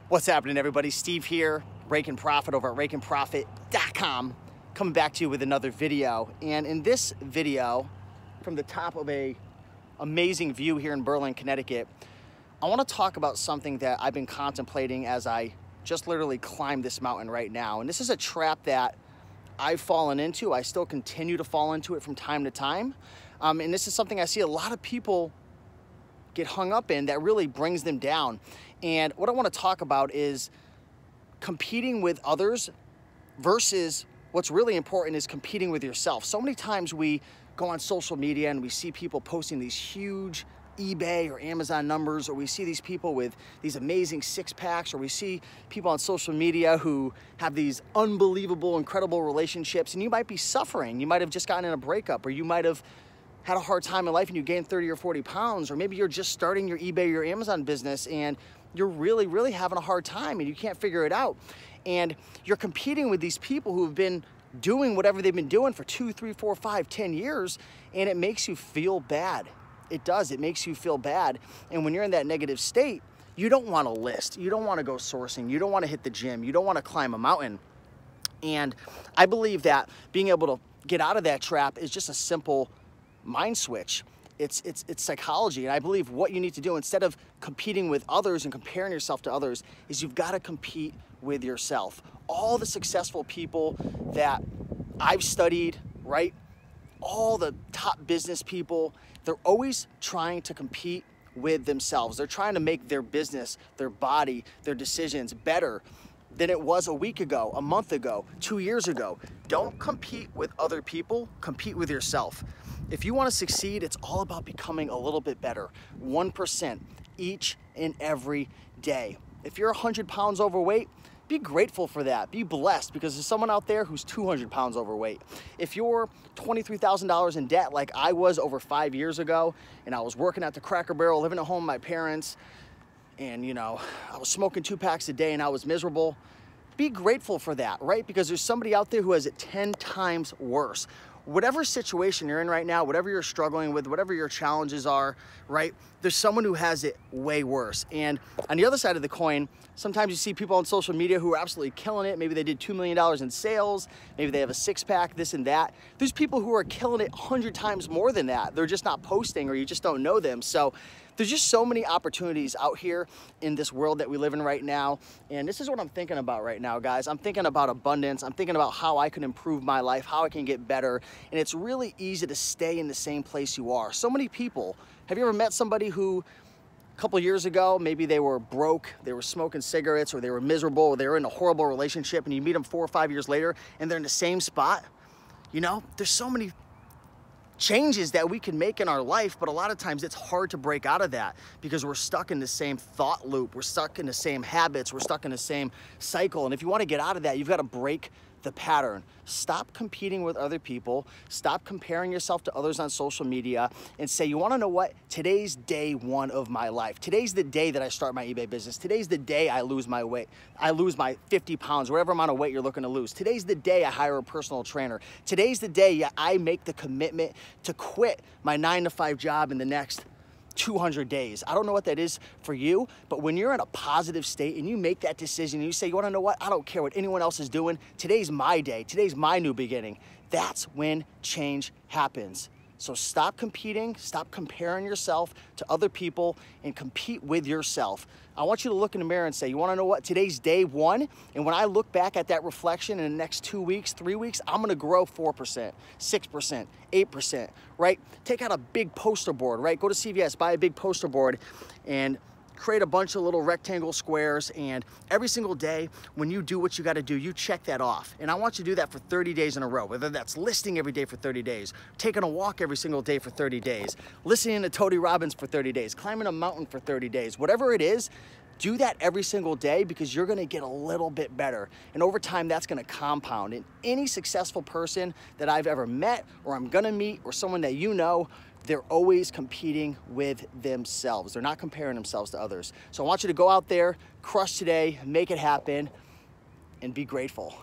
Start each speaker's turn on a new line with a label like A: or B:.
A: What's happening, everybody? Steve here, raiken.profit over at raiken.profit.com, coming back to you with another video. And in this video, from the top of a amazing view here in Berlin, Connecticut, I want to talk about something that I've been contemplating as I just literally climb this mountain right now. And this is a trap that I've fallen into. I still continue to fall into it from time to time. And this is something I see a lot of people get hung up in that really brings them down. And what I want to talk about is competing with others versus what's really important is competing with yourself. So many times we go on social media and we see people posting these huge eBay or Amazon numbers, or we see these people with these amazing six-packs, or we see people on social media who have these unbelievable, incredible relationships, and you might be suffering. You might have just gotten in a breakup, or you might have had a hard time in life and you gained 30 or 40 pounds, or maybe you're just starting your eBay or your Amazon business and you're really having a hard time and you can't figure it out. And you're competing with these people who have been doing whatever they've been doing for 2, 3, 4, 5, 10 years, and it makes you feel bad. It does, it makes you feel bad. And when you're in that negative state, you don't want to list, you don't want to go sourcing, you don't want to hit the gym, you don't want to climb a mountain. And I believe that being able to get out of that trap is just a simple mind switch. It's psychology, and I believe what you need to do instead of competing with others and comparing yourself to others is you've got to compete with yourself. All the successful people that I've studied, right? All the top business people, they're always trying to compete with themselves. They're trying to make their business, their body, their decisions better than it was a week ago, a month ago, 2 years ago. Don't compete with other people, compete with yourself. If you want to succeed, it's all about becoming a little bit better, 1% each and every day. If you're 100 pounds overweight, be grateful for that. Be blessed, because there's someone out there who's 200 pounds overweight. If you're $23,000 in debt like I was over 5 years ago, and I was working at the Cracker Barrel, living at home with my parents, and I was smoking 2 packs a day and I was miserable, be grateful for that, right? Because there's somebody out there who has it 10 times worse. Whatever situation you're in right now, whatever you're struggling with, whatever your challenges are, right? There's someone who has it way worse. And on the other side of the coin, sometimes you see people on social media who are absolutely killing it. Maybe they did $2 million in sales. Maybe they have a six-pack, this and that. There's people who are killing it 100 times more than that. They're just not posting, or you just don't know them. So there's just so many opportunities out here in this world that we live in right now. And this is what I'm thinking about right now, guys. I'm thinking about abundance. I'm thinking about how I can improve my life, how I can get better. And it's really easy to stay in the same place you are. So many people, have you ever met somebody who a couple years ago, maybe they were broke, they were smoking cigarettes, or they were miserable, or they were in a horrible relationship, and you meet them 4 or 5 years later and they're in the same spot? There's so many changes that we can make in our life, but a lot of times it's hard to break out of that because we're stuck in the same thought loop, we're stuck in the same habits, we're stuck in the same cycle. And if you want to get out of that, you've got to break the pattern. Stop competing with other people, stop comparing yourself to others on social media, and say, you want to know what? Today's day one of my life. Today's the day that I start my eBay business. Today's the day I lose my weight. I lose my 50 pounds, whatever amount of weight you're looking to lose. Today's the day I hire a personal trainer. Today's the day I make the commitment to quit my 9-to-5 job in the next 200 days. I don't know what that is for you, but when you're in a positive state and you make that decision and you say, you want to know what? I don't care what anyone else is doing. Today's my day. Today's my new beginning. That's when change happens. So stop competing, stop comparing yourself to other people, and compete with yourself. I want you to look in the mirror and say, you want to know what? Today's day one, and when I look back at that reflection in the next 2 weeks, 3 weeks, I'm going to grow 4%, 6%, 8%, right? Take out a big poster board, right? Go to CVS, buy a big poster board, and create a bunch of little rectangle squares, and every single day when you do what you got to do, you check that off. And I want you to do that for 30 days in a row, whether that's listing every day for 30 days, taking a walk every single day for 30 days, listening to Tony Robbins for 30 days, climbing a mountain for 30 days, whatever it is. Do that every single day, because you're going to get a little bit better. And over time, that's going to compound. And any successful person that I've ever met, or I'm going to meet, or someone that they're always competing with themselves. They're not comparing themselves to others. So I want you to go out there, crush today, make it happen, and be grateful.